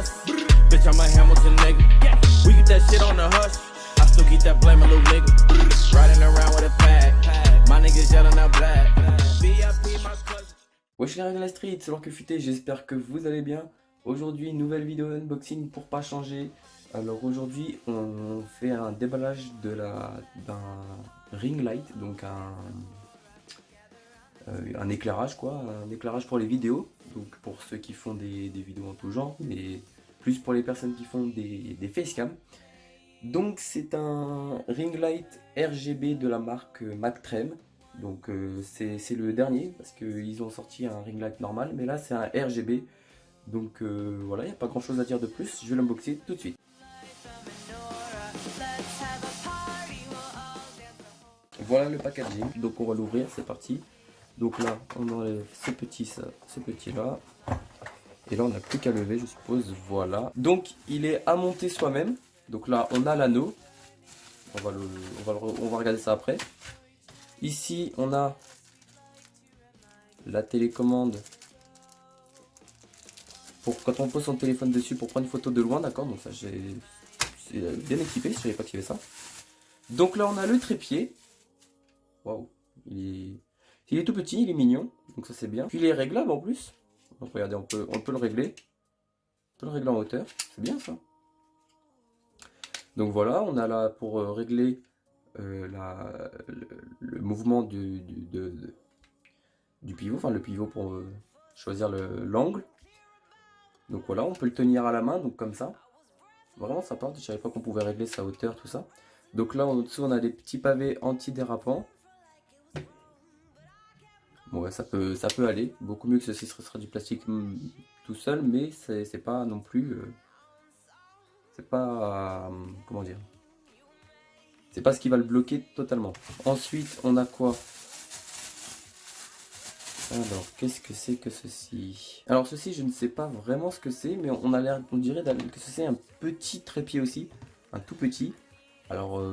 bus. Bitch, I'm a Hamilton nigga. We get that shit on the hush. I still keep that blame a little nigga. Riding around with a pad. My niggas yelling out black. VIP, my cousin. Wesh les règles de la street, c'est l'heure que futé, j'espère que vous allez bien. Aujourd'hui, nouvelle vidéo unboxing pour pas changer. Alors aujourd'hui, on fait un déballage d'un ring light, donc un éclairage quoi, un éclairage pour les vidéos. Donc pour ceux qui font des vidéos en tout genre, mais plus pour les personnes qui font des facecam. Donc c'est un ring light RGB de la marque Magtrem. Donc c'est le dernier parce qu'ils ont sorti un ring light normal, mais là c'est un RGB. Donc voilà, il n'y a pas grand chose à dire de plus, je vais l'unboxer tout de suite. Voilà le packaging, donc on va l'ouvrir, c'est parti. Donc là on enlève ce petit là. Et là on n'a plus qu'à lever je suppose, voilà. Donc il est à monter soi-même. Donc là on a l'anneau. On va regarder ça après. Ici on a la télécommande pour quand on pose son téléphone dessus pour prendre une photo de loin, d'accord. Donc ça c'est bien équipé, je savais pas qu'il y avait ça. Donc là on a le trépied. Waouh, il est tout petit, il est mignon, donc ça c'est bien. Puis il est réglable en plus. Donc regardez, on peut le régler. On peut le régler en hauteur, c'est bien ça. Donc voilà, on a là pour régler le mouvement du pivot, enfin le pivot pour choisir l'angle. Donc voilà, on peut le tenir à la main, donc comme ça. Vraiment sympa, je savais pas qu'on pouvait régler sa hauteur, tout ça. Donc là en dessous on a des petits pavés anti-dérapants. Bon ouais, ça peut aller, beaucoup mieux que ceci sera du plastique tout seul, mais c'est pas non plus, c'est pas, comment dire, c'est pas ce qui va le bloquer totalement. Ensuite on a quoi? Alors qu'est-ce que c'est que ceci? Alors ceci je ne sais pas vraiment ce que c'est, mais on dirait que c'est un petit trépied aussi, un tout petit. Alors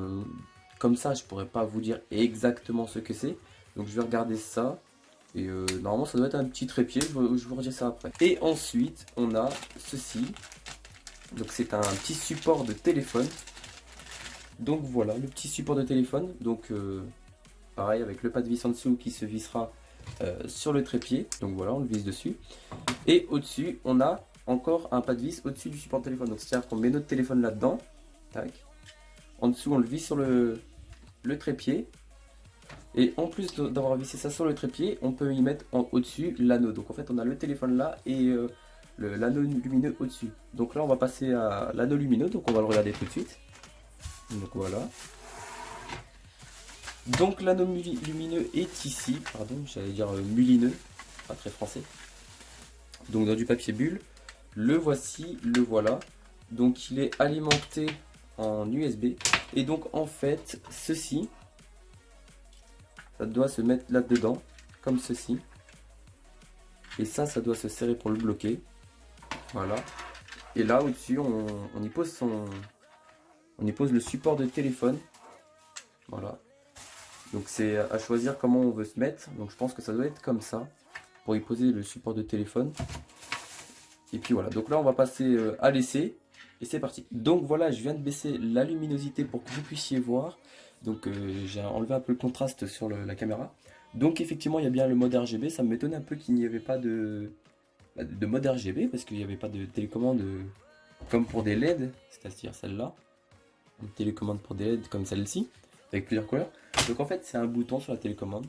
comme ça je pourrais pas vous dire exactement ce que c'est, donc je vais regarder ça. Et normalement ça doit être un petit trépied, je vous redire ça après. Et ensuite on a ceci. Donc c'est un petit support de téléphone. Donc voilà le petit support de téléphone. Donc pareil avec le pas de vis en dessous qui se vissera sur le trépied. Donc voilà, on le visse dessus. Et au-dessus on a encore un pas de vis au-dessus du support de téléphone. Donc c'est-à-dire qu'on met notre téléphone là-dedans. Tac. En dessous on le visse sur le trépied. Et en plus d'avoir vissé ça sur le trépied, on peut y mettre au-dessus l'anneau. Donc en fait on a le téléphone là et l'anneau lumineux au-dessus. Donc là on va passer à l'anneau lumineux, donc on va le regarder tout de suite. Donc voilà. Donc l'anneau lumineux est ici, pardon, j'allais dire mulineux, pas très français. Donc dans du papier bulle, le voici, le voilà. Donc il est alimenté en USB. Et donc en fait ceci, ça doit se mettre là-dedans, comme ceci. Et ça doit se serrer pour le bloquer. Voilà. Et là, au-dessus, on y pose le support de téléphone. Voilà. Donc c'est à choisir comment on veut se mettre. Donc je pense que ça doit être comme ça, pour y poser le support de téléphone. Et puis voilà. Donc là, on va passer à l'essai. Et c'est parti. Donc voilà, je viens de baisser la luminosité pour que vous puissiez voir. Donc j'ai enlevé un peu le contraste sur la caméra. Donc effectivement il y a bien le mode RGB. Ça m'étonne un peu qu'il n'y avait pas de mode RGB, parce qu'il n'y avait pas de télécommande comme pour des LED, c'est-à-dire celle-là. Une télécommande pour des LED comme celle-ci, avec plusieurs couleurs. Donc en fait c'est un bouton sur la télécommande.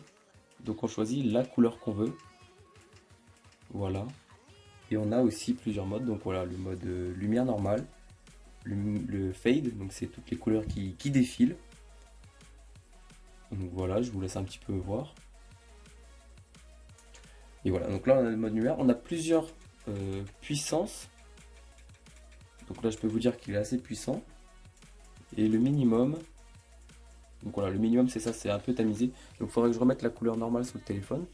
Donc on choisit la couleur qu'on veut. Voilà. Et on a aussi plusieurs modes. Donc voilà, le mode lumière normale, le fade, donc c'est toutes les couleurs qui défilent. Donc voilà, je vous laisse un petit peu voir. Et voilà, donc là on a le mode lumière, on a plusieurs puissances. Donc là je peux vous dire qu'il est assez puissant. Et le minimum, donc voilà, le minimum c'est ça, c'est un peu tamisé. Donc il faudrait que je remette la couleur normale sur le téléphone.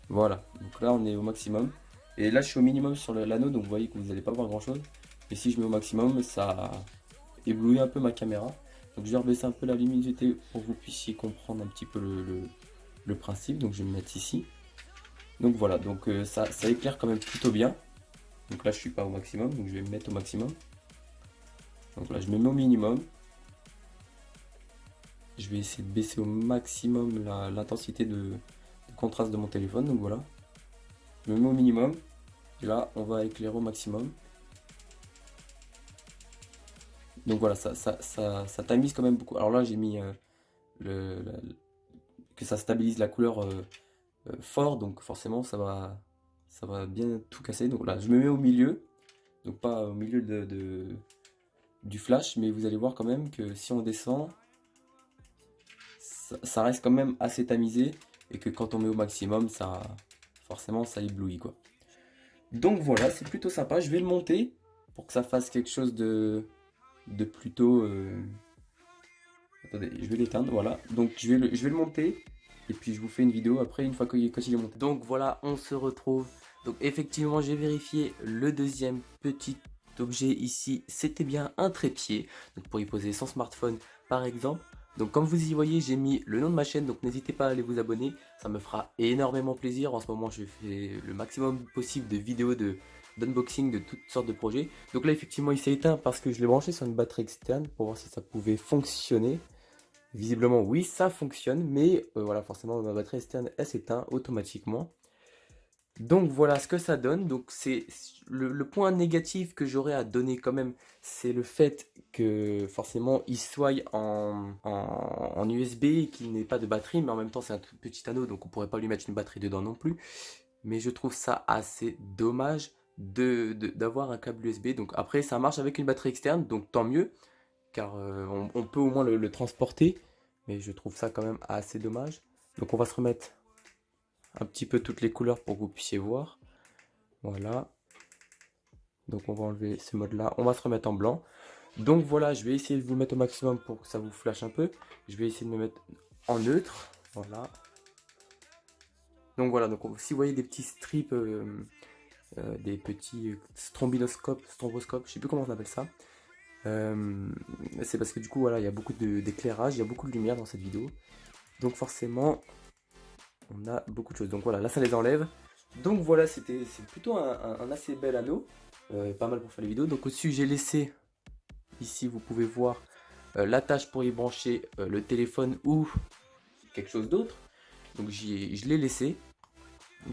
Voilà, donc là on est au maximum. Et là je suis au minimum sur l'anneau, donc vous voyez que vous n'allez pas voir grand chose. Et si je mets au maximum, ça éblouit un peu ma caméra. Donc je vais rebaisser un peu la luminosité pour que vous puissiez comprendre un petit peu le principe. Donc je vais me mettre ici. Donc voilà, donc ça éclaire quand même plutôt bien. Donc là je suis pas au maximum, donc je vais me mettre au maximum. Donc là je me mets au minimum. Je vais essayer de baisser au maximum l'intensité de contraste de mon téléphone. Donc voilà, je me mets au minimum. Et là on va éclairer au maximum. Donc voilà, ça tamise quand même beaucoup. Alors là j'ai mis que ça stabilise la couleur fort, donc forcément ça va bien tout casser. Donc là je me mets au milieu, donc pas au milieu du flash, mais vous allez voir quand même que si on descend, ça reste quand même assez tamisé, et que quand on met au maximum, forcément ça éblouit quoi. Donc voilà, c'est plutôt sympa. Je vais le monter pour que ça fasse quelque chose de plutôt... Attendez, je vais l'éteindre, voilà. Donc je vais le monter, et puis je vous fais une vidéo après, une fois quand il est monté. Donc voilà, on se retrouve. Donc effectivement, j'ai vérifié le deuxième petit objet ici, c'était bien un trépied. Donc pour y poser son smartphone par exemple. Donc comme vous y voyez, j'ai mis le nom de ma chaîne, donc n'hésitez pas à aller vous abonner. Ça me fera énormément plaisir. En ce moment, je fais le maximum possible de vidéos d'unboxing de toutes sortes de projets. Donc là effectivement il s'est éteint parce que je l'ai branché sur une batterie externe pour voir si ça pouvait fonctionner. Visiblement oui, ça fonctionne, mais voilà, forcément ma batterie externe elle s'éteint automatiquement. Donc voilà ce que ça donne. Donc c'est le point négatif que j'aurais à donner quand même, c'est le fait que forcément il soit en USB et qu'il n'ait pas de batterie, mais en même temps c'est un tout petit anneau, donc on pourrait pas lui mettre une batterie dedans non plus. Mais je trouve ça assez dommage d'avoir un câble USB. Donc après ça marche avec une batterie externe, donc tant mieux, car on peut au moins le transporter. Mais je trouve ça quand même assez dommage. Donc on va se remettre un petit peu toutes les couleurs pour que vous puissiez voir. Voilà. Donc on va enlever ce mode là. On va se remettre en blanc. Donc voilà, je vais essayer de vous mettre au maximum pour que ça vous flash un peu. Je vais essayer de me mettre en neutre. Voilà. Donc voilà, donc si vous voyez des petits strips, des petits stromboscopes, je sais plus comment on appelle ça. C'est parce que du coup voilà, il y a beaucoup d'éclairage, il y a beaucoup de lumière dans cette vidéo. Donc forcément, on a beaucoup de choses. Donc voilà, là ça les enlève. Donc voilà, c'est plutôt un assez bel anneau. Pas mal pour faire les vidéos. Donc au-dessus j'ai laissé, ici vous pouvez voir l'attache pour y brancher le téléphone ou quelque chose d'autre. Donc je l'ai laissé.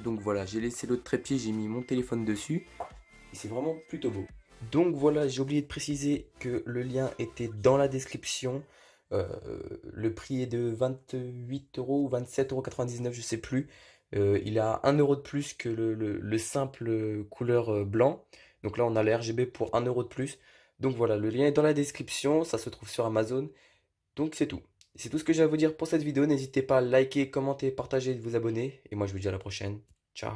Donc voilà, j'ai laissé l'autre trépied, j'ai mis mon téléphone dessus. Et c'est vraiment plutôt beau. Donc voilà, j'ai oublié de préciser que le lien était dans la description. Le prix est de 28 € ou 27,99 €, je sais plus. Il a 1 € de plus que le simple couleur blanc. Donc là on a le RGB pour 1 € de plus. Donc voilà, le lien est dans la description, ça se trouve sur Amazon. Donc c'est tout. C'est tout ce que j'ai à vous dire pour cette vidéo. N'hésitez pas à liker, commenter, partager et vous abonner. Et moi je vous dis à la prochaine. Ciao.